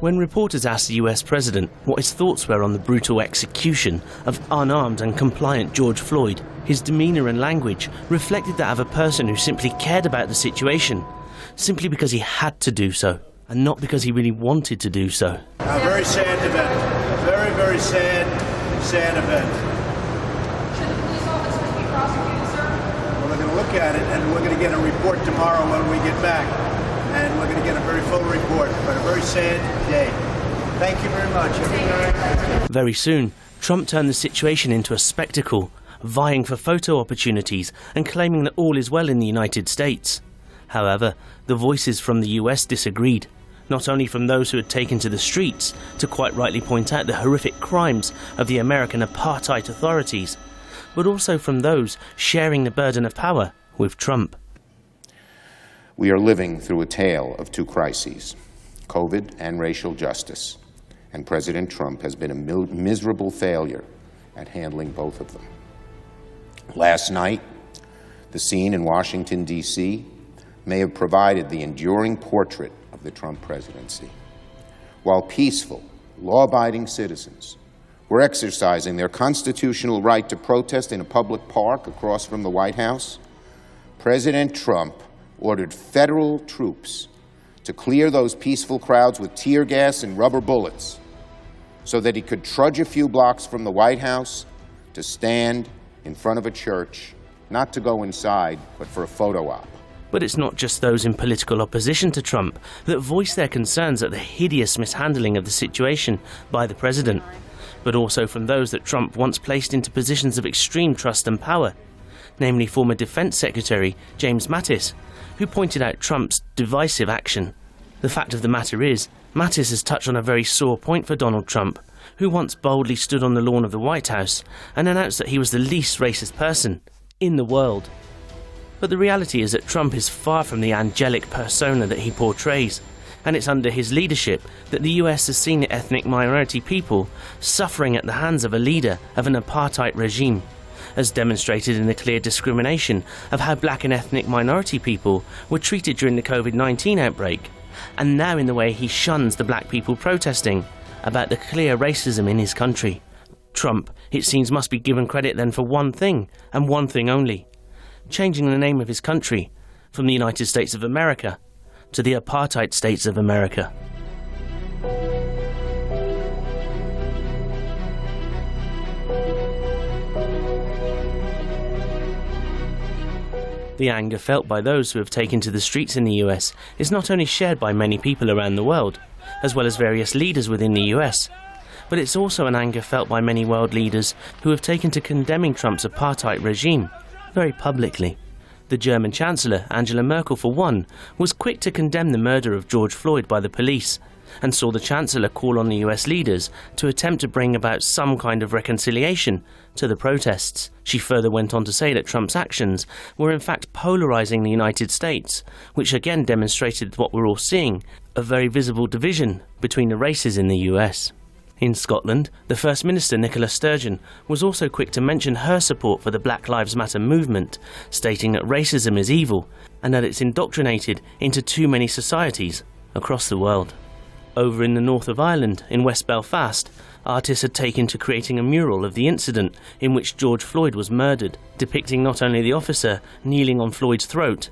When reporters asked the US president what his thoughts were on the brutal execution of unarmed and compliant George Floyd, his demeanour and language reflected that of a person who simply cared about the situation, simply because he had to do so, and not because he really wanted to do so. A very sad event. Very, very sad event. Should the police officers be prosecuted, sir? Well, we're going to look at it, and we're going to get a report tomorrow when we get back. And we're going to get a very full report, but a very sad day. Thank you very much. Very soon, Trump turned the situation into a spectacle, vying for photo opportunities and claiming that all is well in the United States. However, the voices from the US disagreed, not only from those who had taken to the streets to quite rightly point out the horrific crimes of the American apartheid authorities, but also from those sharing the burden of power with Trump. We are living through a tale of two crises, COVID and racial justice, and President Trump has been a miserable failure at handling both of them. Last night, the scene in Washington, D.C. may have provided the enduring portrait of the Trump presidency. While peaceful, law-abiding citizens were exercising their constitutional right to protest in a public park across from the White House, President Trump ordered federal troops to clear those peaceful crowds with tear gas and rubber bullets so that he could trudge a few blocks from the White House to stand in front of a church, not to go inside, but for a photo op. But it's not just those in political opposition to Trump that voice their concerns at the hideous mishandling of the situation by the president, but also from those that Trump once placed into positions of extreme trust and power, namely former Defense Secretary James Mattis, who pointed out Trump's divisive action. The fact of the matter is, Mattis has touched on a very sore point for Donald Trump, who once boldly stood on the lawn of the White House and announced that he was the least racist person in the world. But the reality is that Trump is far from the angelic persona that he portrays, and it's under his leadership that the US has seen the ethnic minority people suffering at the hands of a leader of an apartheid regime, as demonstrated in the clear discrimination of how black and ethnic minority people were treated during the COVID-19 outbreak, and now in the way he shuns the black people protesting about the clear racism in his country. Trump, it seems, must be given credit then for one thing, and one thing only: changing the name of his country from the United States of America to the Apartheid States of America. The anger felt by those who have taken to the streets in the US is not only shared by many people around the world, as well as various leaders within the US, but it's also an anger felt by many world leaders who have taken to condemning Trump's apartheid regime very publicly. The German Chancellor, Angela Merkel, for one, was quick to condemn the murder of George Floyd by the police, and saw the Chancellor call on the US leaders to attempt to bring about some kind of reconciliation to the protests. She further went on to say that Trump's actions were in fact polarizing the United States, which again demonstrated what we're all seeing, a very visible division between the races in the US. In Scotland, the First Minister, Nicola Sturgeon, was also quick to mention her support for the Black Lives Matter movement, stating that racism is evil and that it's indoctrinated into too many societies across the world. Over in the north of Ireland, in West Belfast, artists had taken to creating a mural of the incident in which George Floyd was murdered, depicting not only the officer kneeling on Floyd's throat,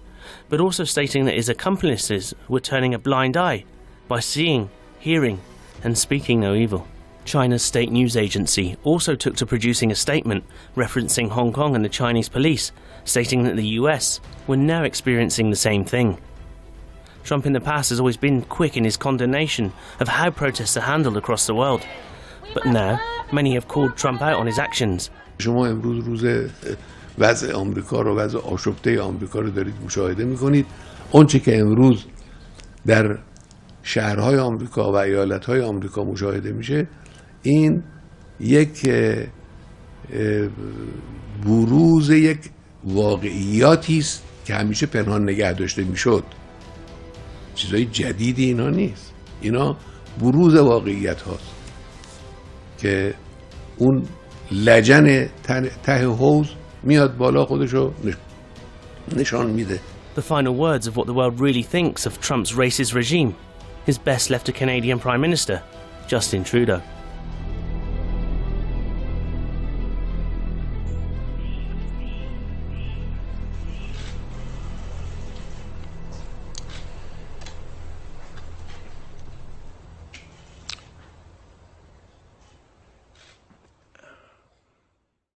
but also stating that his accomplices were turning a blind eye by seeing, hearing, and speaking no evil. China's state news agency also took to producing a statement referencing Hong Kong and the Chinese police, stating that the US were now experiencing the same thing. Trump in the past has always been quick in his condemnation of how protests are handled across the world. But now, many have called Trump out on his actions. شما امروز روز وضع آمریکا رو، وضع آشفته آمریکا رو دارید مشاهده می‌کنید. آنچه که امروز در شهرهای آمریکا و ایالت‌های آمریکا مشاهده میشه، این یک بروز یک واقعیاتی است که همیشه پنهان نگه داشته میشد. چیزای جدیدی اینا نیست. اینا بروز واقعیت هاست که اون لجن ته حوض میاد بالا خودشو نشان میده. The final words of what the world really thinks of Trump's racist regime His best left to Canadian Prime Minister, Justin Trudeau.